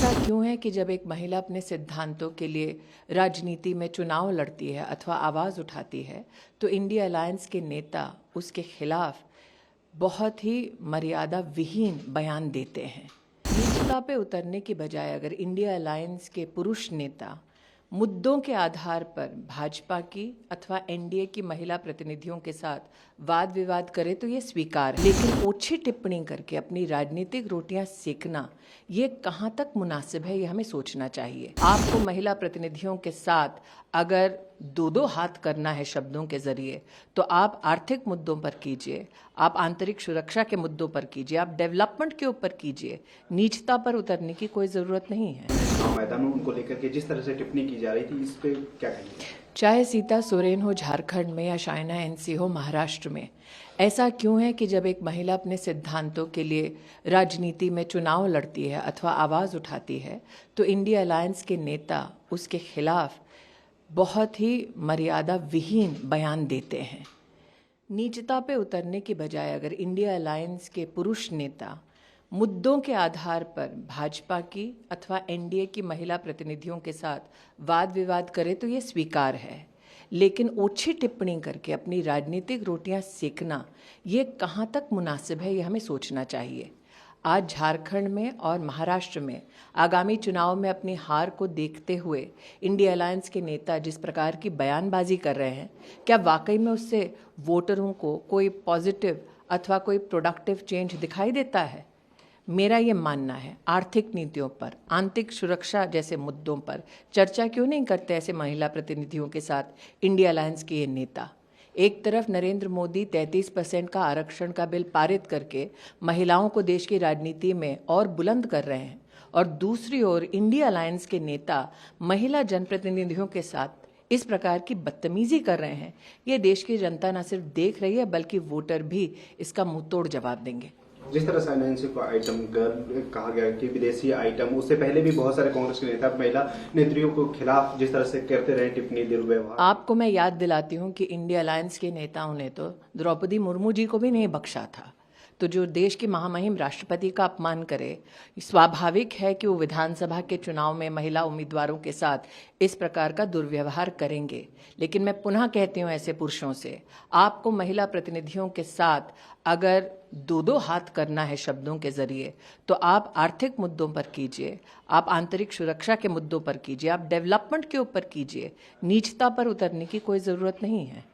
ऐसा क्यों है कि जब एक महिला अपने सिद्धांतों के लिए राजनीति में चुनाव लड़ती है अथवा आवाज़ उठाती है तो इंडिया अलायंस के नेता उसके खिलाफ बहुत ही मर्यादा विहीन बयान देते हैं। नीचता पे उतरने की बजाय अगर इंडिया अलायंस के पुरुष नेता मुद्दों के आधार पर भाजपा की अथवा एनडीए की महिला प्रतिनिधियों के साथ वाद विवाद करे तो ये स्वीकार है, लेकिन ओछी टिप्पणी करके अपनी राजनीतिक रोटियां सेकना ये कहां तक मुनासिब है, ये हमें सोचना चाहिए। आपको महिला प्रतिनिधियों के साथ अगर दो हाथ करना है शब्दों के जरिए तो आप आर्थिक मुद्दों पर कीजिए, आप आंतरिक सुरक्षा के मुद्दों पर कीजिए, आप डेवलपमेंट के ऊपर कीजिए। नीचता पर उतरने की कोई ज़रूरत नहीं है। मैदान में उनको लेकर के जिस तरह से टिप्पणी की जा रही थी, इस पे क्या कहेंगे? चाहे सीता सोरेन हो झारखंड में या शाइना एनसी हो महाराष्ट्र में, ऐसा क्यों है कि जब एक महिला अपने सिद्धांतों के लिए राजनीति में चुनाव लड़ती है अथवा आवाज़ उठाती है तो इंडिया अलायंस के नेता उसके खिलाफ बहुत ही मर्यादा विहीन बयान देते हैं। नीचता पे उतरने की बजाय अगर इंडिया अलायंस के पुरुष नेता मुद्दों के आधार पर भाजपा की अथवा एनडीए की महिला प्रतिनिधियों के साथ वाद विवाद करे तो ये स्वीकार है, लेकिन ओछी टिप्पणी करके अपनी राजनीतिक रोटियां सेकना ये कहां तक मुनासिब है, ये हमें सोचना चाहिए। आज झारखंड में और महाराष्ट्र में आगामी चुनाव में अपनी हार को देखते हुए इंडिया अलायंस के नेता जिस प्रकार की बयानबाजी कर रहे हैं, क्या वाकई में उससे वोटरों को कोई पॉजिटिव अथवा कोई प्रोडक्टिव चेंज दिखाई देता है? मेरा ये मानना है, आर्थिक नीतियों पर, आंतरिक सुरक्षा जैसे मुद्दों पर चर्चा क्यों नहीं करते ऐसे महिला प्रतिनिधियों के साथ इंडिया अलायंस के ये नेता? एक तरफ नरेंद्र मोदी 33% का आरक्षण का बिल पारित करके महिलाओं को देश की राजनीति में और बुलंद कर रहे हैं और दूसरी ओर इंडिया अलायंस के नेता महिला जनप्रतिनिधियों के साथ इस प्रकार की बदतमीजी कर रहे हैं। ये देश की जनता न सिर्फ देख रही है बल्कि वोटर भी इसका मुंहतोड़ जवाब देंगे। जिस तरह से एनसी को आइटम गर्ल कहा गया कि विदेशी आइटम, उससे पहले भी बहुत सारे कांग्रेस के नेता महिला नेत्रियों को खिलाफ जिस तरह से करते रहे टिप्पणी, दुर्व्यवहार। आपको मैं याद दिलाती हूँ कि इंडिया अलायंस के नेताओं ने तो द्रौपदी मुर्मू जी को भी नहीं बख्शा था। तो जो देश की महामहिम राष्ट्रपति का अपमान करे, स्वाभाविक है कि वो विधानसभा के चुनाव में महिला उम्मीदवारों के साथ इस प्रकार का दुर्व्यवहार करेंगे। लेकिन मैं पुनः कहती हूँ ऐसे पुरुषों से, आपको महिला प्रतिनिधियों के साथ अगर दो हाथ करना है शब्दों के जरिए तो आप आर्थिक मुद्दों पर कीजिए, आप आंतरिक सुरक्षा के मुद्दों पर कीजिए, आप डेवलपमेंट के ऊपर कीजिए। नीचता पर उतरने की कोई ज़रूरत नहीं है।